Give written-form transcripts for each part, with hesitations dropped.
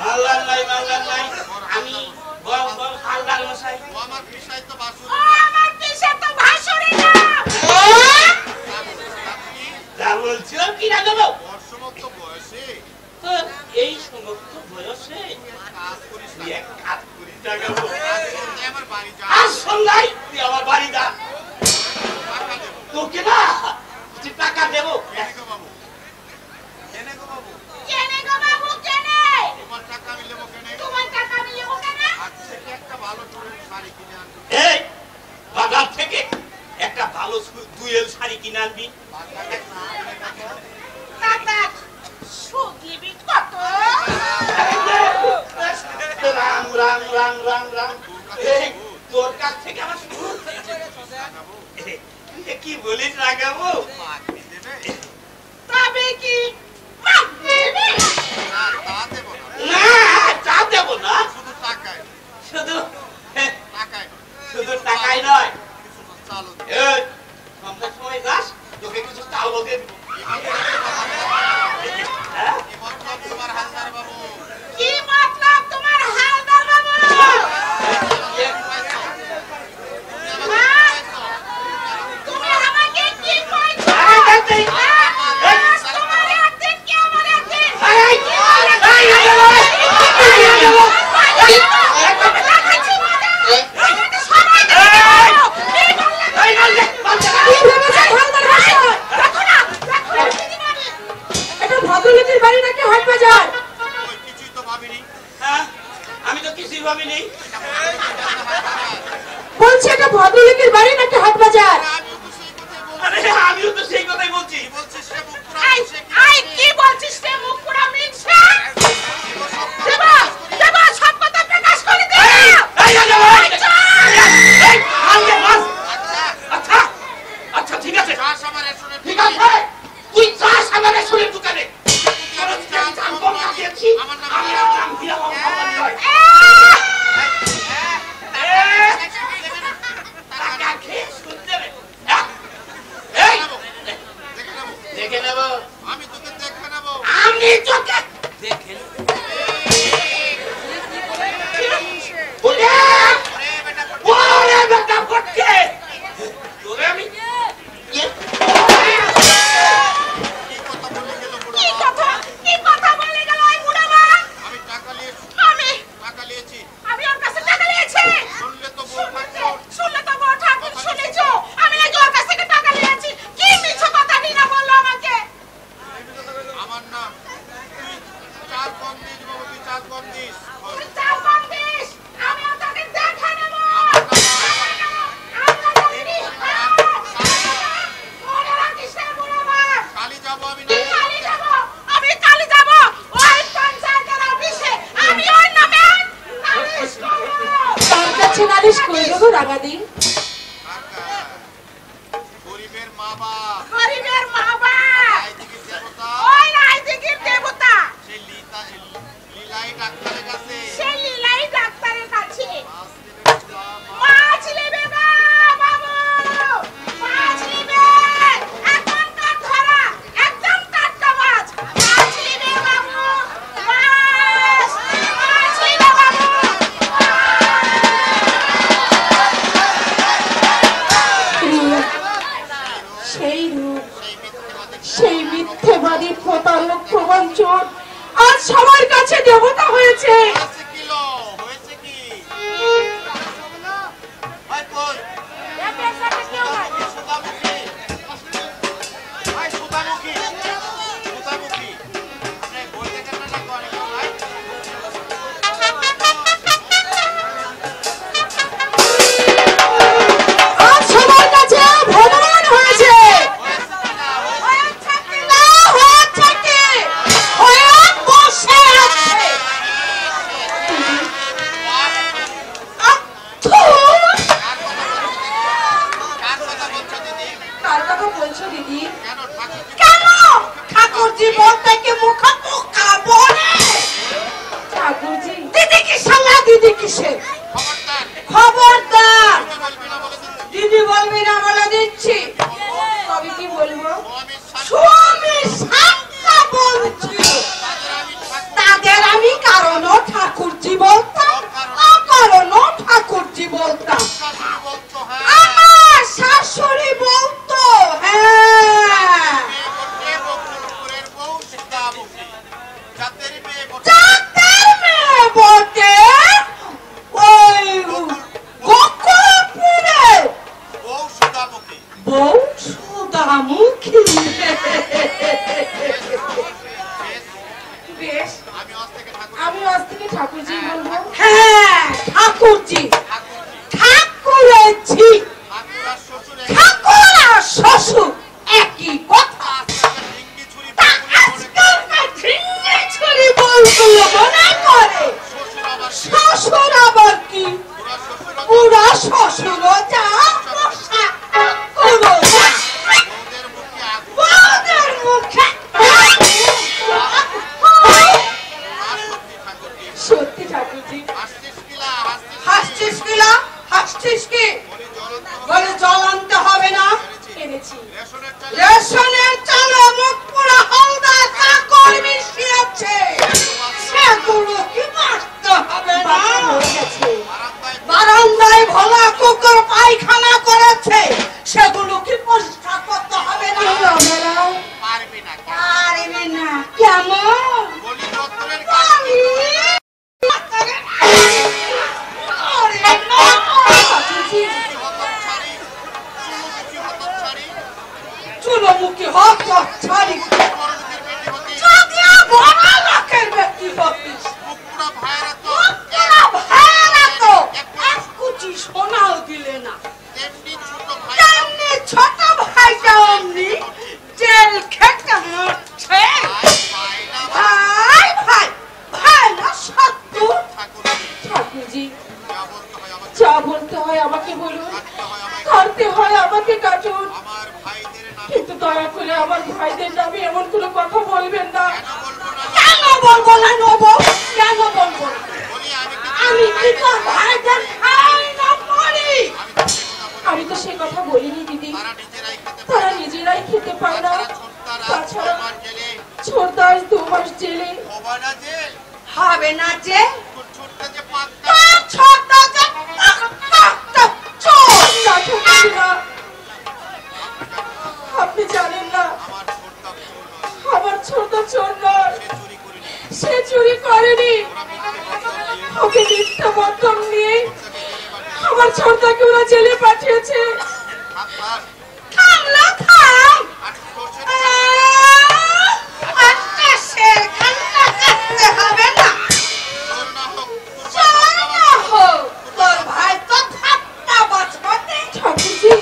মাল্লার নাই আমি বল হালদার মশাই। আমার পিসাই তো ভাসুর। আমার পিসা তো ভাসুরি না। যা বলছো কি না দেবো সমস্ত বয়সে এই সমস্ত বয়সে কাজ করিস না। এক কাজ করি টাকাবো আমার বাড়ি যা। আর সন্ধ্যায় তুই আমার বাড়ি যা, টাকা দেবো তোকে না তুই টাকা দেবো। কেনে গো বাবু, কেনে গো বাবু, কেনে গো বাবু কেনে? তোমার টাকা আমি নেবো কেনে? তোমার টাকা আমি নেবো কেনে? আজকে কি একটা ভালো চুড়ির শাড়ি কিনে আনবো। এই বাজার থেকে একটা ভালো দুয়েল শাড়ি কিনে আনবি। দাদা সুগিবি কত? রাম রাম রাম রাম রাম। এই তোর কাছ থেকে আমার শুরু কি বলিস রাগাবো? তবে কি মাপ দেবে? তা দেবো না, না চা দেবো না, শুধু টাকায়, শুধু টাকায় শুধু টাকাই নয়, কিছু চালও দেবো। এই সন্ধ্যার সময় যাস তোকে কিছু চালও দিয়ে দেবো। হ্যাঁ? কি মতলব তোমার হালদার বাবু? কি মতলব তোমার হালদার বাবু? তুমি আমাকে কি কইছো? তোমার একদিন কি আমার একদিন? কিছুই তো ভাবিনি। হ্যাঁ? আমি তো কিছুই ভাবিনি। বলছে এটা ভদ্রলোকের বাড়ি নাকি হাট বাজার? আমিও তো সেই কথাই বলছি। আরে আমিও তো সেই কথাই বলছি। বলছিস সে মুখ পুরা আই মিশে কি আই আছে? কি বলছিস রে মুখ পুরা মিনছে? দেবা দেবা সব কথা প্রকাশ করে দে। আচ্ছা আচ্ছা ঠিক আছে, চাষ আমার রেশনের ঠিক আছে, তুই চাস আমার রেশনের দোকানে। আমার নাম আমি হিরা। নাম হিরা মোহাম্মদ নয়। টাকা খেয়ে শুনতে হবে। হ্যাঁ? এই, দেখে নেবো। দেখে নেব। আমি তোকে দেখে নেবো। আমি তোকে দেখে নেব। ওরে, ওরে বেটা, ওরে বেটা ফটকে। তোরে আমি কি কথা বলে গেল বুড়ো কি বাপ? কথা কি কথা বলে গেল ওই বুড়া মা? আমি টাকা নিয়েছি, আমি টাকা নিয়েছি। আমি ওর কাছে টাকা নিয়েছি। শুনলে তো বউ ঠাকুর। শুনলে তো বড় ঠাকুর শুনেছো? আমি নাকি ওর কাছ থেকে টাকা নিয়েছি। কি মিথ্যা কথা দিনা বললো আমাকে? আমার না, তুই চাল কম দিস বাবু, তুই চাল কম দিস। তুই চাও কম দিস, আমি ওটাকে দেখে নেব। মনে রাখিস না বুড়া মা। কালি যাবো আমি না। কালি যাব, আমি কালি যাব ওই পঞ্চায়েতের অফিসে। আমি ওর নামে নালিশ করব। তার কাছে নালিশ করে দেবো রাগাদি। কাকা, গরিবের মা বাপ, গরিবের মা বাপ, রাজনীতির দেবতা, ওই রাজনীতির দেবতা, সেই লীলাই ডাক্তারের কাছে সেই লীলাই ডাক্তারের কাছে মাছ দেবে বাবা। মাছ নেবে না বাবু, মাছ নেবে। এখনকার ধরা একদম টাটকা মাছ। মাছ নেবে বাবু, মাছ নেবে বাবু। রূপ, সেই রূপ, সেই মিথ্যেবাদী সেই মিথ্যেবাদী প্রতারক প্রবঞ্চক আজ সবার কাছে দেবতা হয়েছে। হয়েছে কি লো? হয়েছে কি? ভাই কই? সুধামুখী। ভাই সুধামুখী। সুধামুখী। আপনি বই দেখেন না নাকি অনেক ভাই? আজ সবার কাছে ভগবান হয়েছে। হয়েছে কি না? হয়েছে কি না? না হয়েছে কি? হয়ে বসে আছে। সুধামুখী, জাতের মেয়ে বটে। জাতের মেয়ে বটে, ওই গোকুলপুরের বউ সুধামুখী। বউ সুধামুখী। বেশ, আমি আজ থেকে ঠাকুরজি বলবো। হ্যাঁ, ঠাকুরজি, ঠাকুরেছি। ঠাকুর আর শ্বশুর একই কথা। আজকালকার ঝিঙ্গে ছুরি বলগুলো মনে করে শ্বশুর আবার কি পুরা শ্বশুরও যা পোশাক করো বউদের মুখে। সত্যি ঠাকুরজি। হাসছিস কিলা? হাসছিস কি? বলে জল আনতে হবে না। এনেছি। রেশনের চালে মুখ পুরা হলদা কাকর মিশিয়েছে, সেগুলো কি বাঁচতে হবে না? বারান্দায় ভোলা কুকুর পায়খানা করেছে, সেগুলো কি পরিষ্কার করতে হবে না? পারবি না। পারবি না কেমন? বলি দত্তরের চুলোমুখী হক ছাড়ি বড় লোকের ব্যক্তি হতিস। এক কুচি সোনাও দিলে না। তেমনি ছোট ভাইটা অমনি জেল খেতে মরছে। ভাই ভাই ভাই না সত্য। ঠাকুরজি, যা বলতে হয় আমাকে বলুন, কাটতে হয় আমাকে কাটুন, কিন্তু দয়া করে আমার ভাইদের নামে এমন কোনো কথা বলবেন না। কেন বলবো না নেবো? কেন বলবো না? আমি কি তোর ভাইদের খাই না মরি? আমি তো সে কথা বলিনি দিদি, তারা নিজেরাই খেতে পায় না। তাছাড়া ছোটদাস 2 মাস জেলে। হবে না যে আপনি জানেন না আমার ছোট চোর নয়, সে চুরি করেনি। ওকে মিথ্যা মধ্যম নিয়ে আমার ছোটদাকে ওরা জেলে পাঠিয়েছে। থামলা থাম, হবে না। তোর ভাই তো থাপ্পা বাঁচবে। ঠাকুরজি,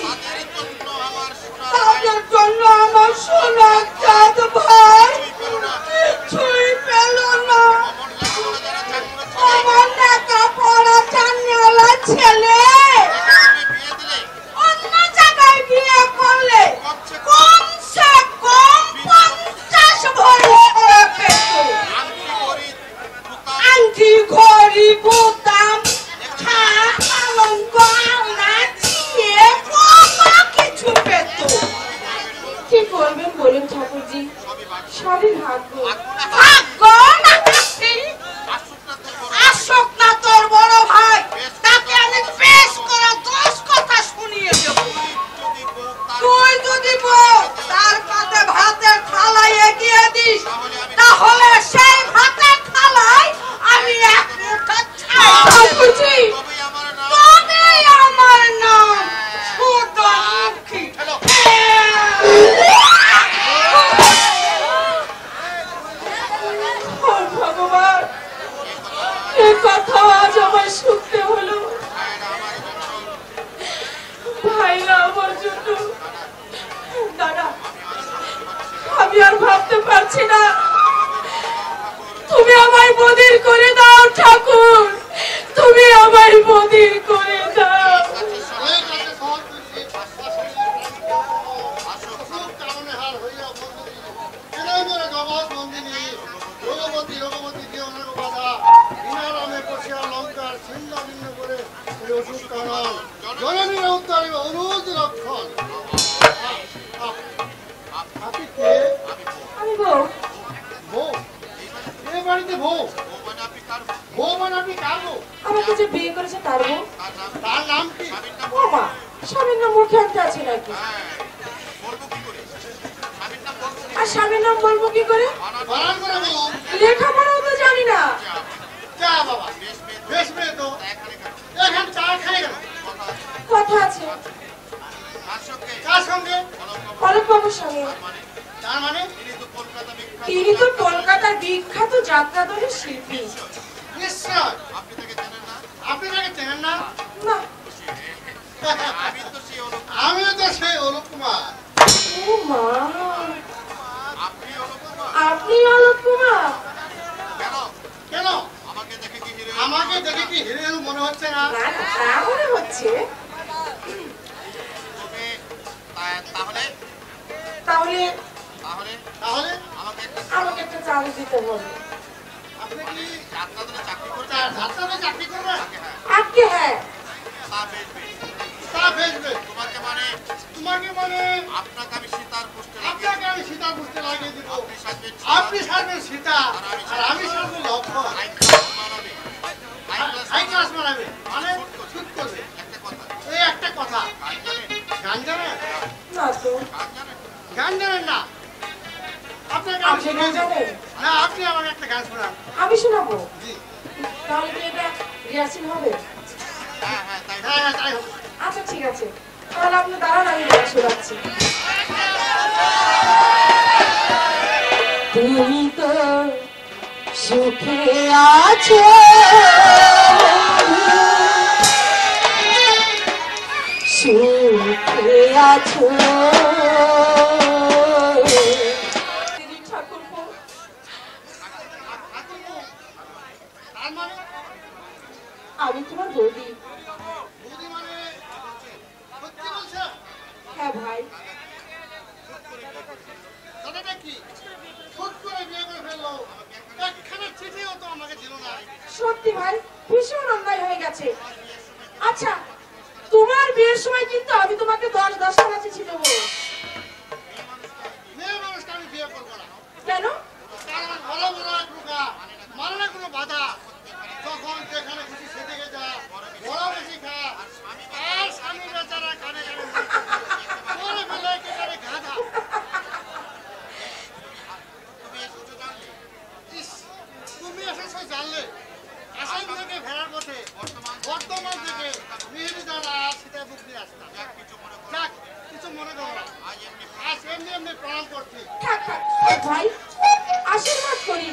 তাদের জন্য আমার সোনার চাঁদ ভাই ছুঁই পেল না। আমার লেখা পড়া জানলা ছেলে অন্য জায়গায় বিয়ে করলে কমসে কম 50 ভরি করে পেত। আংটি ঘড়ি বোতাম পালঙ্ক আলনা ছিয়ে কত কিছু পেত। কি করবেন বলুন ঠাকুরজি? সবই ভাগ্য। ভাগ্য না আসুক না তোর বড় ভাই, তাকে আমি বেশ করে 10 কথা শুনিয়ে দেব। তুই যদি বল তার কাছে ভাতের থালায় এগিয়ে দিস, তাহলে সেই ভাতের থালায় আমি এক মুঠো ছাই। ঠাকুরজি, তবে আমার নাম সুধামুখী। ভগবান, এ কথা আজ আমার শুনতে হলো। ভাইরা আমার জন্য। দাদা, আমি আর ভাবতে পারছি না। তুমি আমায় বধির করে দাও ঠাকুর, তুমি আমায় বধির করে দাও। জননীর উত্তরে অনুরোধ রক্ষণ। আপনি কে? আমি বউ। বউ? এ বাড়িতে বউ? বউ মানে আপনি কার বউ? আমাকে যে বিয়ে করেছে তার বউ। তার নাম কি? ও মা, স্বামীর নাম মুখে আনতে আছে নাকি? আর স্বামীর নাম বলবো কি করে? বানান বিখ্যাত যাত্রা দলের শিল্পী। নিশ্চয়। আপনি তাকে চেনেন না? আপনি তাকে চেনেন না? না। আমিও তো সেই অনুপ আমিও তো সেই অলোক কুমার। ও মা, আপনি অনুপ কুমার? আপনি অলোক কুমার? কেন কেন? আমাকে দেখে কি হিরো? আমাকে দেখে কি হিরো মনে হচ্ছে না? না না, তা মনে হচ্ছে। তবে তাহলে তাহলে তাহলে তাহলে আমাকে একটা চাকরি দিতে হবে। আপনি কি যাত্রা দলে চাকরি করছেন? যাত্রাতে চাকরি করবেন? আজকে হ্যাঁ। তা বেচবে। তা বেচবে। তোমাকে মানে আপনাকে আমি সীতার পোস্টে আপনাকে আমি সীতা বুঝতে লাগিয়ে দিব। আপনি সাজবেন আপনি সাজবেন সীতা আর আমি সাজবো লক্ষ্মণ। হাই ক্লাস মানাবে। হাই ক্লাস মানাবে মানে শুট করবে। একটা কথা এই একটা কথা, গান জানেন? গান জানেন? না তো। গান জানেন? গান জানেন না? আপনাকে আমি আপনি গান শিখিয়ে দেব। জানেন? না, আপনি আমাকে একটা গান শোনান। আমি শোনাবো। জি। তাহলে কি এটা রিহার্সেল হবে? হ্যাঁ হ্যাঁ তাই হ্যাঁ হ্যাঁ তাই হোক। আচ্ছা ঠিক আছে, তাহলে আপনি দাঁড়ান, আমি গান শোনাচ্ছি। তুমি তো সুখে আছো, সুখে আছো ঠাকুরপো। তার মানে আমি তোমার বৌদি। বৌদি মানে সত্যি বলছো? হ্যাঁ ভাই। কথাটা কি? হুট করে বিয়ে করে ফেললো, একখানা চিঠিও তো আমাকে দিল না। সত্যি ভাই, ভীষণ অন্যায় হয়ে গেছে। আচ্ছা, তোমার বিয়ের সময় কিন্তু আমি তোমাকে 10-10টা চিঠি দেবো। মেয়ে মানুষকে আমি বিয়ে করবো না। কেন? কারণ বড় বড় এক রোগা, মানে না কোনো বাধা। যখন যেখানে খুশি সেদিকে যা, বড় বেশি খা, আর স্বামী বেচারা কানে কানে বলে ফেলে একেবারে গাধা। ইস, তুমি এসেছো জানলে? আসাম থেকে ভেড়ার পথে বর্তমান থেকে মিহিরদানা আর সীতাভোগ দিয়ে আসতাম। যাক, কিছু মনে করো না। আজ এমনি এমনি প্রণাম করছি। থাক থাক ভাই, আশীর্বাদ করি।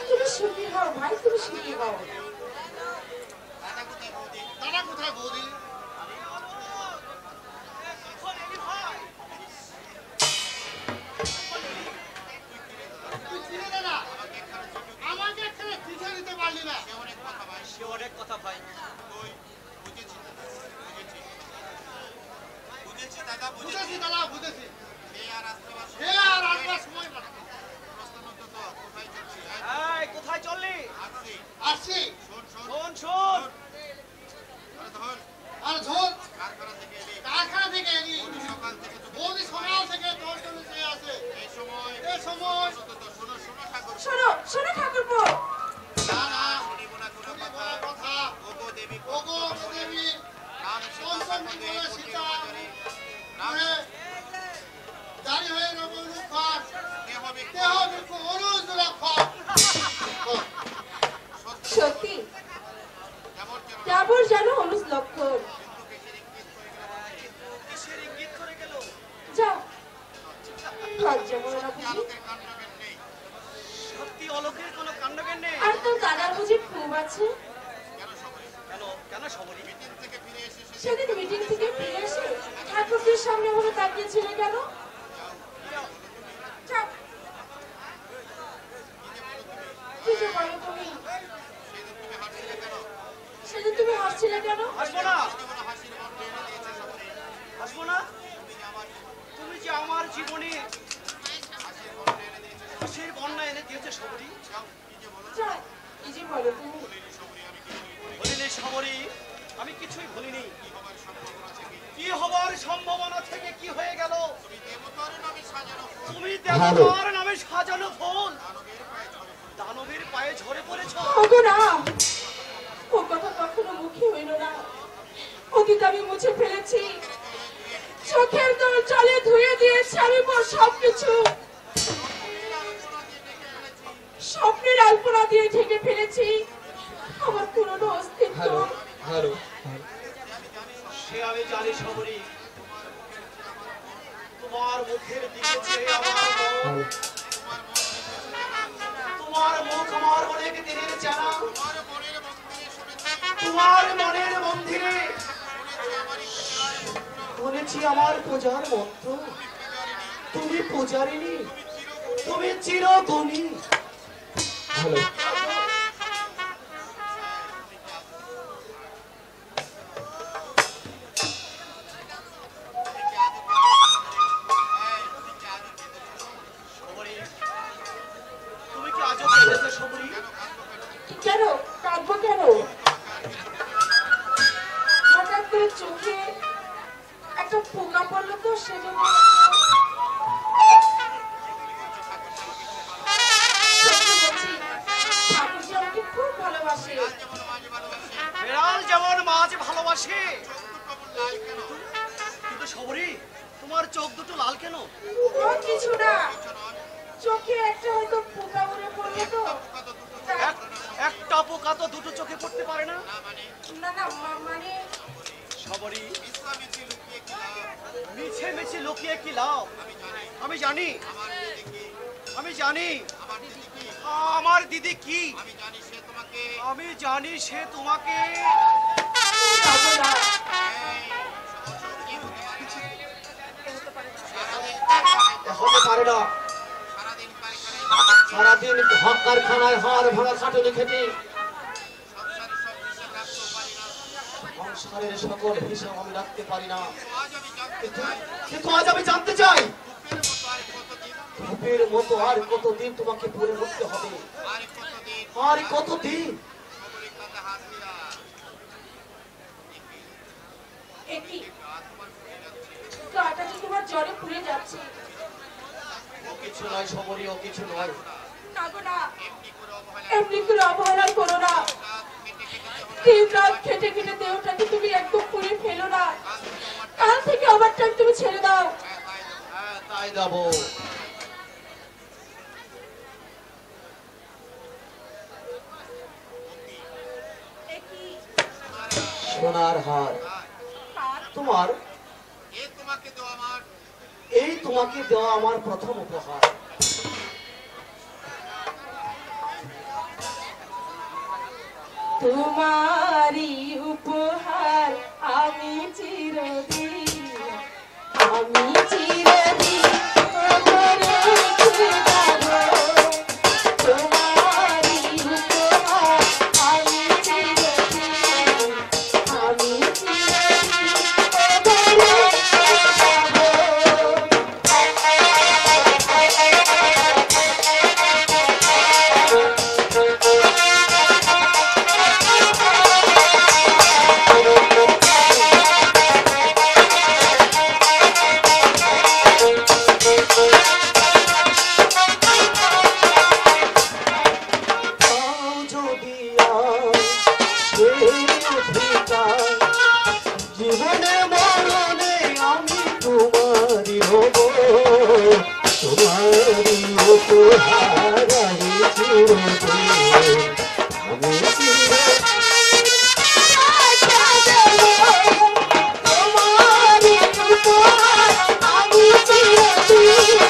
তুমি সুখী হও ভাই, তুমি সুখী হও। দাদা কোথায় বৌদি? তুই চিনে দে না, আমাকে এখানে চিঠি দিতে পারলি না। সে অনেক কথা ভাই। ওই বুঝেছি দাদা বুঝেছি দাদা, বুঝেছি। এই আর আসতে এ আর আসবার সময় পাচ্ছি। কোথায় চললি? আসছি। শোন শোন আর ঝোল কারখানা থেকে এলি কারখানা থেকে এলি। সকাল থেকে বৌদি সকাল থেকে তোর জন্য চেয়ে আছে। এই সময় শোনো ঠাকুর শোনো শোনো ঠাকুরপো, না না শুনিব না কোনো শুনি কথা। বড় কথা। ওগো দেবী ওগো দেবী রাম পঞ্চম সীতা বিগ্রহ সীতা রাম জারি হয়ে নবরূপার দেহ দেহ বিক্ষ অনুজ লক্ষণ। সত্যি যেমন কেবল জানো অনুজ লক্ষণ। কিসের ইঙ্গিত করে গেল? যাও, লজ্জা করো না বুঝি? আলোকের কাণ্ডজ্ঞান নেই। সত্যি অলোকের কোনো কাণ্ডজ্ঞান নেই। আর তোর দাদার বুঝি খুব আছে? কেন সবরি মিটিং থেকে ফিরে এসে সেদিন মিটিং থেকে ফিরে এসে ঠাকুরজির সামনে বলে তাকিয়েছিলে কেন? যাও, কি যে বলো তুমি? সেদিন তুমি হাসছিলে কেন? হাসবো না। হাসবো না? তুমি যে আমার জীবনে হাসির বন্যা এনে দিয়েছে সবরি। যাও, কি যে বলো তুমি? বলিনি সবরি, আমি কিছুই বলিনি। কি হবার সম্ভাবনা থেকে কি হয়ে গেল? তুমি দেবতার নামে সাজানো ফুল দানবের পায়ে ঝরে পড়েছ। ওগো না, ও কথা কখনো মুখে হইল না। অতীত আমি মুছে ফেলেছি, চোখের দল জলে ধুয়ে দিয়েছি আমি সবকিছু। স্বপ্নের আলপনা দিয়ে ঢেকে ফেলেছি আমার পুরনো অস্তিত্ব। সে আমি জানি সবরি, তোমার মুখের দিকে চেয়ে আমার মন দিনের জানা তোমার মনের মন্দিরে শুনেছি তোমার মনের মন্দিরে শুনেছি শুনেছি আমার পূজার আমার পূজার মন্ত্র তুমি পূজারিনী তুমি চিরগুণী হ্যালো তুমি কি আজও কেঁদেছো শবরী? কেন কাঁদবো কেন? হঠাৎ করে চোখে একটা পোকা পড়লো তো সেজন্য সত্যি বলছি, ঠাকুরজি আমাকে খুব ভালোবাসে। যেমন মাঝে ভালোবাসে বিড়াল যেমন মাছ ভালোবাসে চোখ দুটো লাল কেন কিন্তু শবরী তোমার চোখ দুটো লাল কেন? ও কিছু না, চোখে একটা হয়তো পোকা উড়ে পড়লো তো। একটা পোকা তো দুটো চোখে পড়তে পারে না। না না মানে শবরী মিছামিছি লুকিয়ে কি লাভ মিছে মিছে লুকিয়ে কি লাভ? আমি জানি আমি জানি আমার দিদি কি আমি জানি সে তোমাকে আমি জানি সে তোমাকে যাবো না। হতে পারে না। সারাদিন কারখানায় সারাদিন কারখানায় হাড় ভাঙা খাটুনি খেতে সংসারের সব হিসেব সংসারের সকল হিসাব রাখতে পারি না আমি রাখতে পারি না। আজ আমি জানতে কিন্তু চাই কিন্তু আজ আমি জানতে চাই ধূপের মতো ধূপের মতো আর আর কতদিন কতদিন তোমাকে পড়ে উঠতে হবে? আর কতদিন আর কতদিন? খবরের কাছে হাত দিয়া এ কি গা তোমার ফুলে যাচ্ছে গাটা যে তোমার জ্বরে পুড়ে যাচ্ছে। ও কিছু নয় শবরী, ও কিছু নয়। না গো না, এমনি করে অবহেলা এমনি করে অবহেলা করো না। রাত দিন রাত খেটে কেটে কেটে খেটে দেহটাকে তুমি একদম পুড়ে ফেলো না। কাল থেকে আমার কাল থেকে আমার টাইম তুমি ছেড়ে দাও। হ্যাঁ তাই দেবো। এ কি সোনার হার হাত? তোমার এ তোমাকে দেওয়া আমার এই তোমাকে দেওয়া আমার প্রথম উপহার। তোমারই উপহার আমি চিরদিন রেখে যাবো। তোমারই উপহার আমি চিরদিন রেখে দাও যদি আজ সেই অধিকার, জীবনে মরণে আমি তোমারই হব। তোমারই উপহার আমি চিরদিন আমি চিরদিন তোমারই উপহার আমি চিরদিন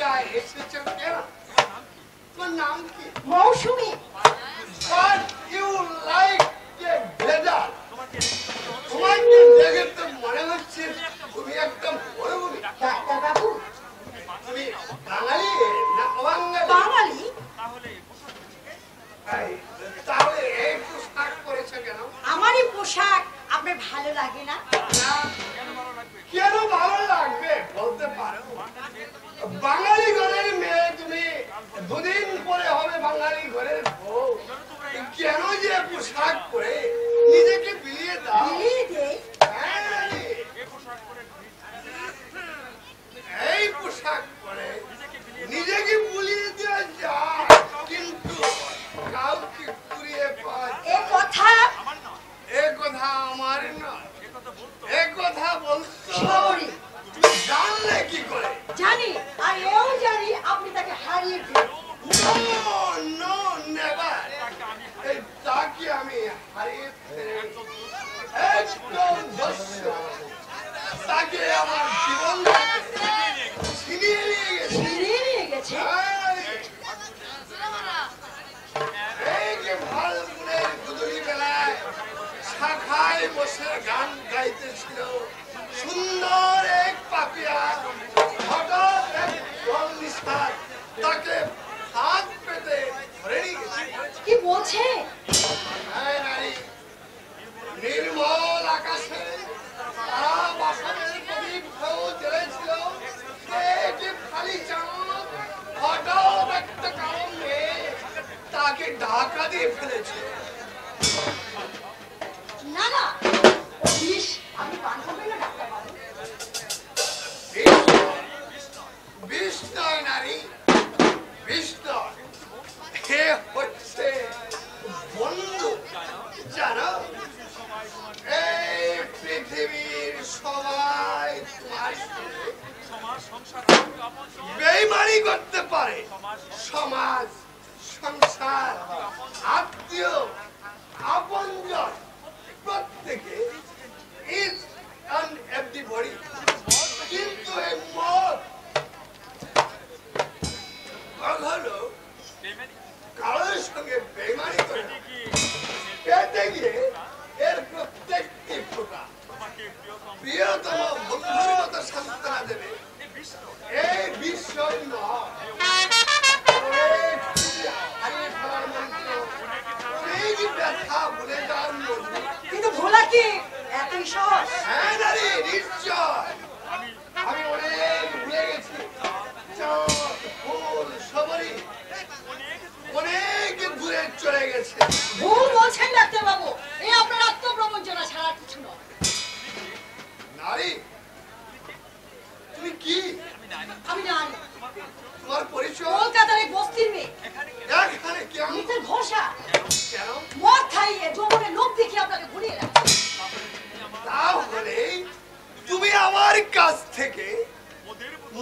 এলাকায় এসেছো কেন? তোমার নাম কি? মৌসুমী। But you like a desert. তোমাকে দেখে তো মনে হচ্ছে তুমি একটা মরুভূমি। ডাক্তার বাবু, তুমি বাঙালি না অবাঙালি? বাঙালি। এই, তাহলে এই পোশাক পরেছো কেন? আমারই পোশাক আপনার ভালো লাগে না? না, কেন ভালো লাগবে বলতে পারো? বাঙালি ঘরের মেয়ে তুমি, দুদিন পরে হবে বাঙালি ঘরের বউ। কেন যে পোশাক পরে নিজেকে বিলিয়ে দাও? বিলিয়ে দেই? এই পোশাক পরে নিজেকে বুলিয়ে দেওয়া যায়, কিন্তু কাউকে কুড়িয়ে পাওয়া যায়। এ কথা আমার নয়, এ কথা বলতো সরি। জানলে কি করে? জানি, আর এও জানি আপনি তাকে হারিয়ে ফেলেন। No, no, never. এই তাকে আমি হারিয়ে ফেলেছি। একদম ধস্য। তাকে আমার জীবন থেকে ছিনিয়ে নিয়ে গেছে। ফিরিয়ে নিয়ে গেছে? এই যে ফাল্গুনের গুদুলি বেলায় শাখায় বসে গান গাইতেছিল, সুন্দর এক পাপিয়া হঠাৎ এক জল নিষ্ঠার তাকে হাত পেতে ধরে নিয়ে গেছে। কি বলছে? হ্যাঁ নারী, নির্মল আকাশে তারা বাসনের প্রদীপ জ্বলেছিল, যে খালি চাঁদ হঠাৎ একটা কারণ মেয়ে তাকে ঢাকা দিয়ে ফেলেছে। না না, ও বিষ আপনি পান করবেন না ডাক্তার বাবু। বিষ নয় নারী, বিষ নয়, হে হচ্ছে বন্ধু। জানো, এই পৃথিবীর সবাই তোমার সঙ্গে বেইমানি করতে পারে। সমাজ, সংসার, আত্মীয়, আপনজন প্রত্যেকে ইজ অ্যান্ড এভরিবডি, কিন্তু এই মত কখনো কারোর সঙ্গে বেইমানি করে না। পেতে গিয়ে এর প্রত্যেকটি ফোঁটা প্রিয়তম বন্ধুর মতো সান্ত্বনা দেবে। এই বিষয় নয়, অনেক কিছু হারিয়ে ফেলার মন্ত্র, অনেক ব্যথা ভুলে যাওয়ার মন্ত্র। কিন্তু ভোলা কি এতই সহজ? হ্যাঁ নারী, নিশ্চয় আমি অনেক ভুলে গেছি। চাঁদ, ফুল, সবরি অনেক দূরে চলে গেছে। ভুল বলছেন ডাক্তার বাবু, এই আপনার আত্মপ্রবঞ্চনা ছাড়া কিছু নয়। নারী, তুমি কি? আমি জানি, তোমার পরিচয়? কলকাতার এক বস্তির মেয়ে, এখানে কেন? মিস্টার ঘোষা। কেন? মদ খাইয়ে যৌবনের লোক দেখিয়ে আপনাকে ভুলিয়ে রাখে। তাহলে তুমি আমার কাছ থেকে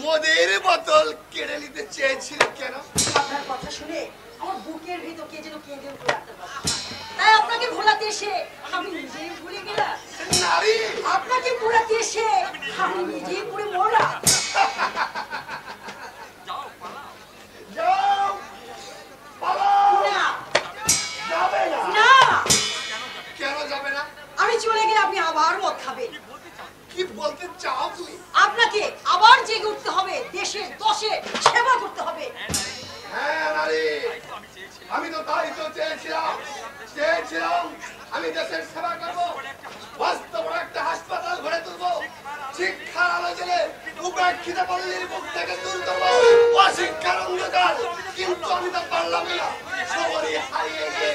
মদের বোতল কেড়ে নিতে চেয়েছিলে কেন? আপনার কথা শুনে আমার বুকের ভিতর কে যেন কেঁদে উঠে ডাক্তার বাবু। তাই আপনাকে ভোলাতে এসে আমি নিজেই ভুলে গেলাম। নারী, আপনাকে ভোলাতে এসে আমি নিজেই পুরো মরলাম। যাও, পালাও। না যাবে না? না, কেন যাবে না? আমি চলে গেলে আপনি আবার মদ খাবেন। কি বলতে চাও তুমি? আপনাকে আবার জেগে উঠতে হবে, দেশের দশের সেবা করতে হবে। হ্যাঁ নারী, আমি তো তাই তো চেয়েছিলাম আমি দেশের সেবা করবো, বাস্তব একটা হাসপাতাল গড়ে তুলবো, শিক্ষার আলো জ্বেলে উপেক্ষিত পল্লীর বুক থেকে দূর করবো অশিক্ষার অন্ধকার। কিন্তু আমি তো পারলাম না, সবরই হারিয়ে গিয়ে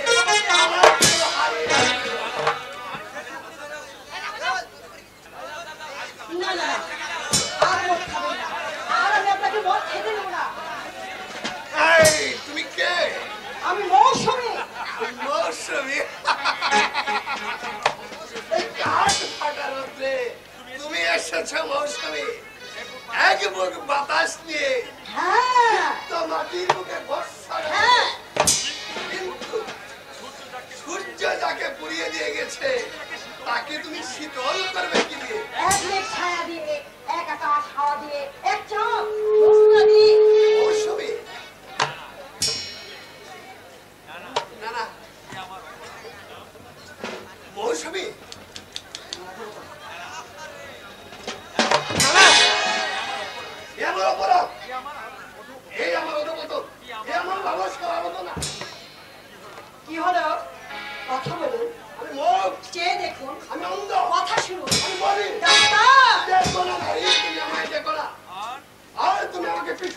আমার কেউ হারিয়ে গেছে। না না, আর মদ খাবেন না, আর আমি আপনাকে মদ খেতে দেবো না। এই, তুমি কে? আমি মৌসুমী। মৌসুমী? এই কাঠ ফাটা রোদ্রে তুমি এসেছো মৌসুমী, এক বুক বাতাস নিয়ে। হ্যাঁ তো মাটির বুকে বর্ষা। হ্যাঁ, কিন্তু সূর্য যাকে পুড়িয়ে দিয়ে গেছে তাকে তুমি শীতল করবে কি দিয়ে? এক মেঘ ছায়া দিয়ে, এক আকাশ হাওয়া দিয়ে, এক চাঁদ জ্যোৎস্না দিয়ে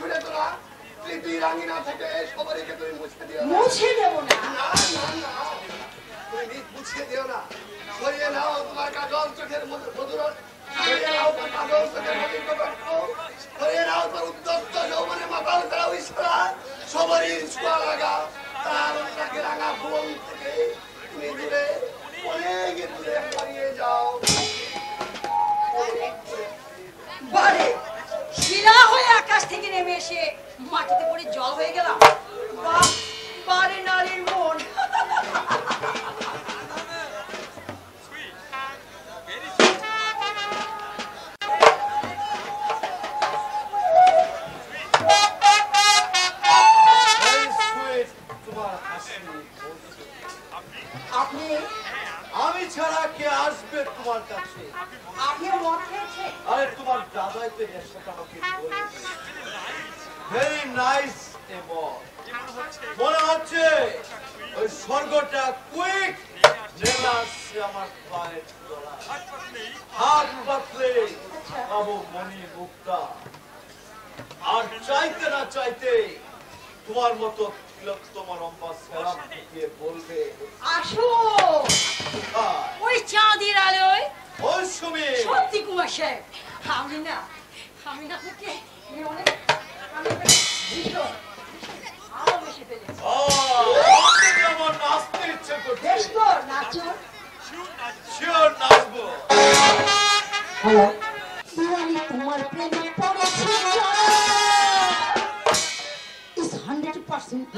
ছুড়ে তোলা স্মৃতি রাঙিনা থেকে সবাইকে তুমি মুছে দিও মুছে দেব না। না না না তুমি মুছে দিও না সরিয়ে নাও তোমার কাজল চোখের মধুরত সরিয়ে নাও তোমার কাজল চোখের মধুর কটাক্ষ সরিয়ে নাও তোমার উদ্যস্ত যৌবনে মাতাল করা ইশারা সবারই ছোঁয়া লাগা তার তাকে রাঙা ভুবন থেকে তুমি দূরে অনেক দূরে হারিয়ে যাও বারে শিলা হয়ে আকাশ থেকে নেমে এসে মাটিতে পড়ে জল হয়ে গেলাম। বাহ, বারে নারীর মন। আপনি আমি ছাড়া কে আসবে তোমার কাছে? আপনিও মদ খেয়েছে? আরে তোমার দাদাই তো নেশাটা আমাকে বলেছে। ভেরি নাইস এমন মনে হচ্ছে ওই স্বর্গটা কুইক নেমে আসছে আমার পায়ের তলা হাত পাতলে পাবো মনি মুক্তা আর চাইতে না চাইতে তোমার মতো তোমার অম্বা সালাম দিয়ে বলবে আসো হ্যাঁ ওই চাঁদের আলোয়। ওই সুমি সত্যি কুমার সাহেব আমি না আপনাকে অনেক আমি ভীষণ ভালোবেসে ফেলেছি। যেমন নাচতে ইচ্ছে করছে বেশ তো নাচুন। শিওর নাচবো। হ্যালো দিওয়ালি তোমার প্রেমে পড়েছি is 100%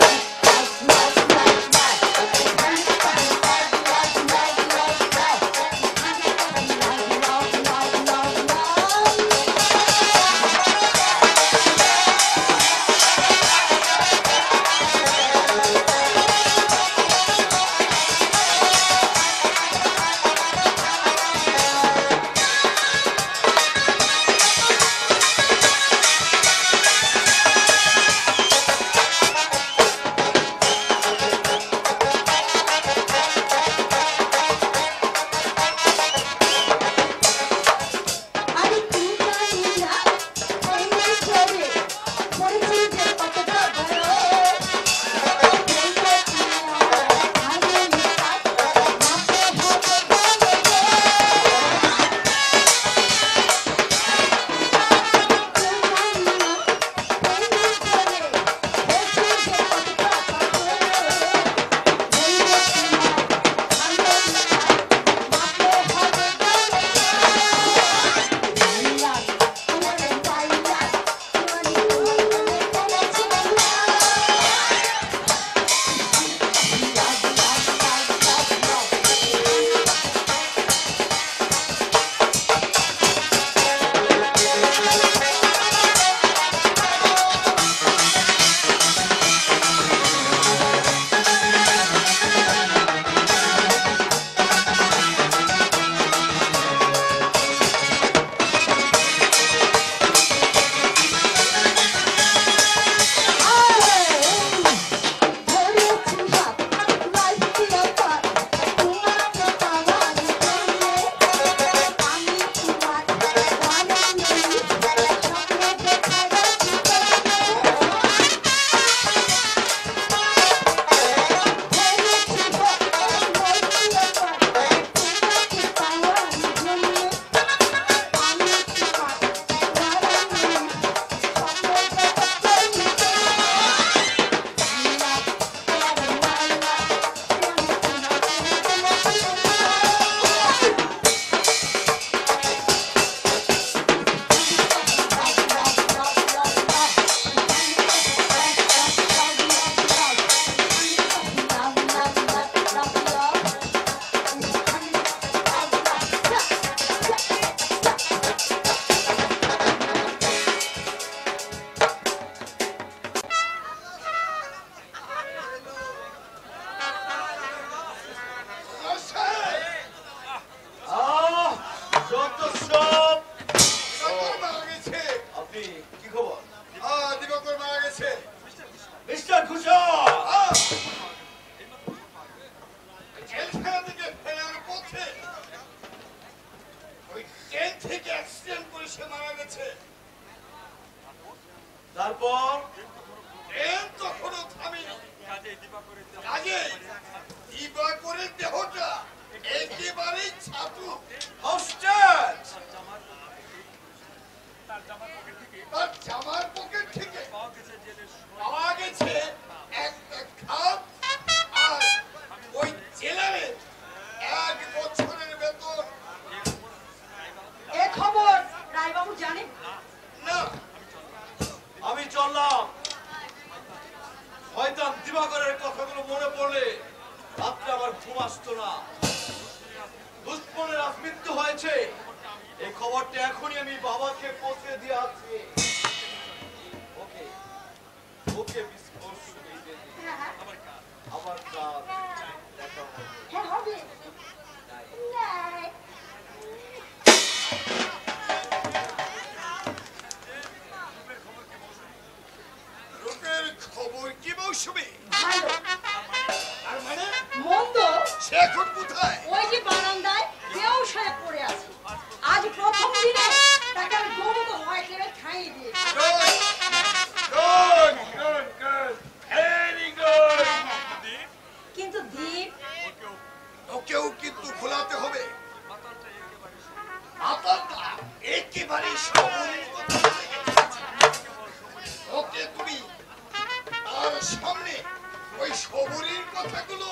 তারপর তারপর ট্রেন তখনও থামেনি। কাজে দিবা করে দেহটা একেবারেই ছাতু হস্টেজ। তার জামার পকেট থেকে পাওয়া গেছে একটা খাপ আর ওই জেলারে 1 বছরের বেতন। এ খবর রায়বাবু জানেন না, আমি চললাম। হয়তো দিবাকরের কথাগুলো মনে পড়লে রাত্রে আমার ঘুম আসতো না। দুশ্মনের আজ মৃত্যু হয়েছে, এই খবরটা এখনই আমি বাবাকে পৌঁছে দিয়ে আসছি। ওকে ওকে আমার কাজ দেখা হবে। হ্যাঁ হবে নাই লোকের খবর কি মৌসুমী? ভালো তার মানে মন্দ সে এখন কোথায়? ওই যে বারান্দায় বেউসায় পড়ে আছে। আজ প্রথম দিনে তাকে আমি গরুত হোয়াইট লেভেল খাইয়ে দিয়েছি। Good, good, good. Very good. কিন্তু দীপ ওকেও কিন্তু ভোলাতে হবে। মাতালটা একেবারে সবরের কথা বলে গেছে। ওকে তুমি তার সামনে ওই সবরের কথাগুলো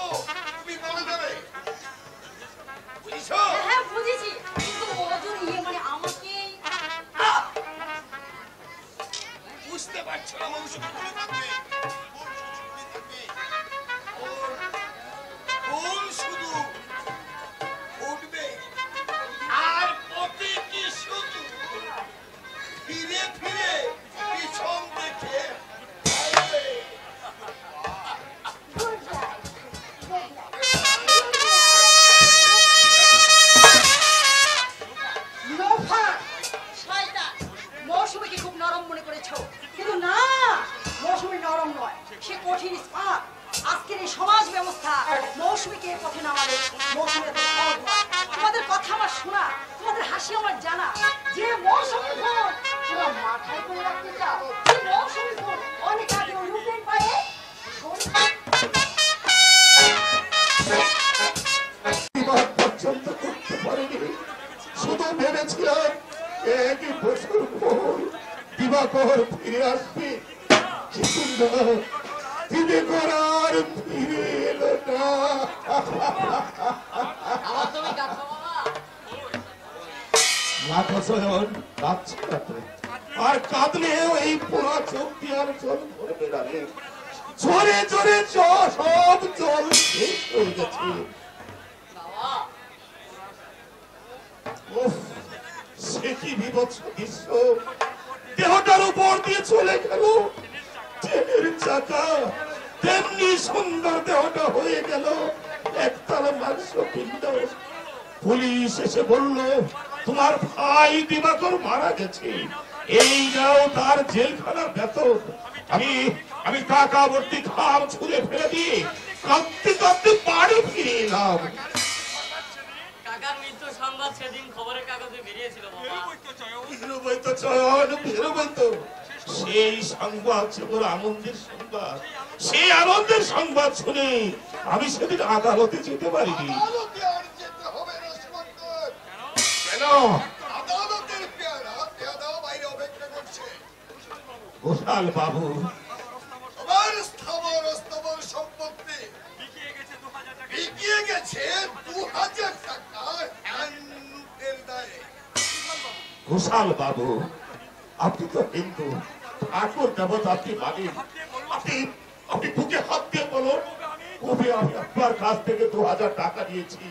তুমি বলে দেবে, বুঝেছো? হ্যাঁ বুঝেছি, কিন্তু ওজন মানে আমাকে বুঝতে পারছো না মৌসুমী? ফুল শুধু ফুটবে আর প্রতিটি শুধু ফিরে ফিরে পিছন দেখে আসবে। মৌসুমীকে খুব নরম মনে করেছো, কিন্তু না, মৌসুমী নরম নয়, সে কঠিন ইস্পাত। আজকের এই সমাজ ব্যবস্থা মৌসুমীকে এই পথে নামালে মৌসুমী এত সহজ নয়। তোমাদের কথা আমার শোনা, তোমাদের হাসি আমার জানা। যে মৌসুমী ফোন তোমরা মাথায় করে রাখতে চাও, যে মৌসুমী ফোন অনেক আগে ওই রূপের পায়ে পছন্দ করতে পারিনি। শুধু ভেবেছিলাম 1 বছর পর দিবাকর ফিরে আসবে, কিন্তু না, দিবাকর আর ফিরে এলো না। মাথাসয়ন কাঁদছে না তো, আর কাঁদলেও এই পোড়া চোখ দিয়ে আর জল ভরবে না রে। ঝরে ঝরে সব জল শেষ হয়ে গেছে। উফ, সে কি বিভৎস দৃশ্য! দেহটার উপর দিয়ে চলে গেল ট্রেনের চাকা, তেমনি সুন্দর দেহটা হয়ে গেল একতলা মাংসপিণ্ড। পুলিশ এসে বলল, তোমার ভাই দিবাকর মারা গেছে, এই নাও তার জেলখানার বেতন। আমি টাকা ভর্তি খাম ছুঁড়ে ফেলে দিয়ে কাঁদতে কাঁদতে বাড়ি ফিরে এলাম। কাকার মৃত্যু সংবাদ সেদিন খবরের কাগজে বেরিয়েছিল বাবা। বেরোবেন তো, সেই সংবাদ ছিল আনন্দের সংবাদ। সেই আনন্দের সংবাদ শুনে আমি সেদিন আদালতে যেতে পারিনি। আদালতে আর যেতে হবে না সুমন্তর। কেন? আদালতের পেয়ারা পেয়াদাও বাইরে অপেক্ষা করছে। গোপাল বাবু, তোমার স্থাবর সম্পত্তি বিকিয়ে গেছে 2000 টাকার হ্যান্ডের দায়ে। গোপাল বাবু, আপনি তো হিন্দু, ঠাকুর দেবতা আপনি মানেন। আপনি বুকে হাত দিয়ে বলুন, কবে আমি আপনার কাছ থেকে 2000 টাকা নিয়েছি?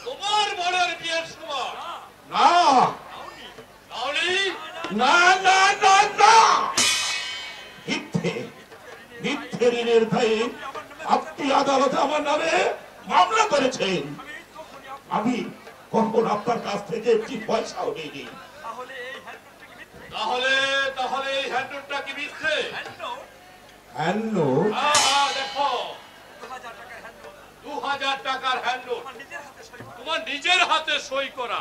তোমার বোনের বিয়ের সময় না না না না না, মিথ্যে ঋণের দায়ে আপনি আদালতে আমার নামে মামলা করেছেন। আমি কখন আপনার কাছ থেকে একটি পয়সাও নিইনি। তাহলে এই হ্যান্ডটা কি মিথ্যে? হ্যান্ডনোট? দেখো, 2000 টাকার হ্যান্ডনোট তোমার নিজের হাতে সই করা।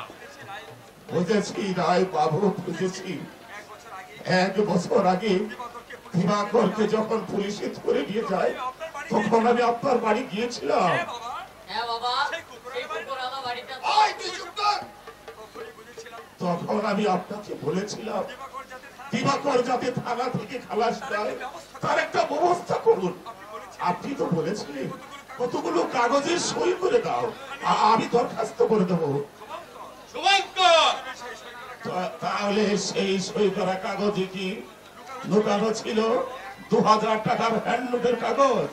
বুঝেছি রায় বাবু, বুঝেছি। 1 বছর আগে দিবাকরকে যখন পুলিশে ধরে নিয়ে যায় তখন আমি আপনার বাড়ি গিয়েছিলাম। হ্যাঁ বাবা, সেই কুকুরওয়ালা বাড়িটা তখন আমি আপনাকে বলেছিলাম দিবাকর যাতে থানা থেকে খালাস পায় তার একটা ব্যবস্থা করুন। আপনি তো বলেছিলেন কতগুলো কাগজে সই করে দাও, আমি দরখাস্ত করে দেবো। তাহলে সেই সই করা কাগজে কি লুকানো ছিল 2000 টাকার হ্যান্ডনোটের কাগজ?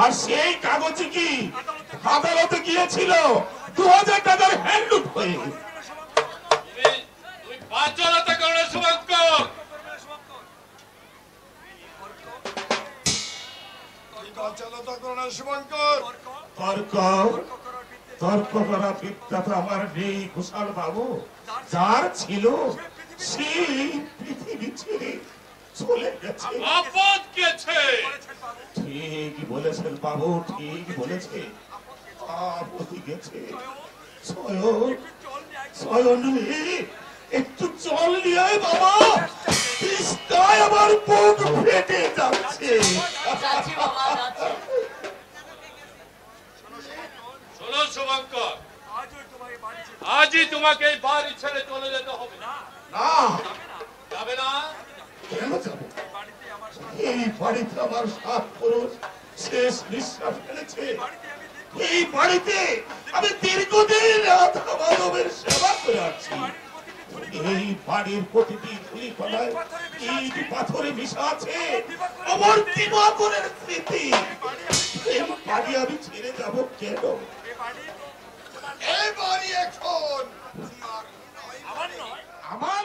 আর সেই কাগজে কি আদালতে গিয়েছিল 2000 টাকার হ্যান্ডনোট হয়ে? তর্ক করা বিদ্যা তো আমার নেই কুশাল বাবু। যার ছিল সেই পৃথিবী ছেড়ে চলে গেছে। ঠিক বলেছেন বাবু, ঠিক বলেছে। আপত্তি গেছে একটু জল নিয়ে আয় বাবা, তৃষ্ণায় আমার বুক ফেটে যাচ্ছে। যাচ্ছি বাবা, যাচ্ছি। শোনো শুভঙ্কর, আজই তোমাকে এই বাড়ি ছেড়ে চলে যেতে হবে। না, যাবে না? কেন যাবো? এই বাড়িতে আমার 7 পুরুষ শেষ নিঃশ্বাস ফেলেছে। এই বাড়িতে আমি দীর্ঘদিন রাধা মাধবের সেবা করে আসছি। এই বাড়ির প্রতিটি ধুলিকণায় ইট পাথরে মিশা আছে আমার দিবাকরের স্মৃতি। এই বাড়ি আমি ছেড়ে যাব কেন? এই বাড়ি এখন আমার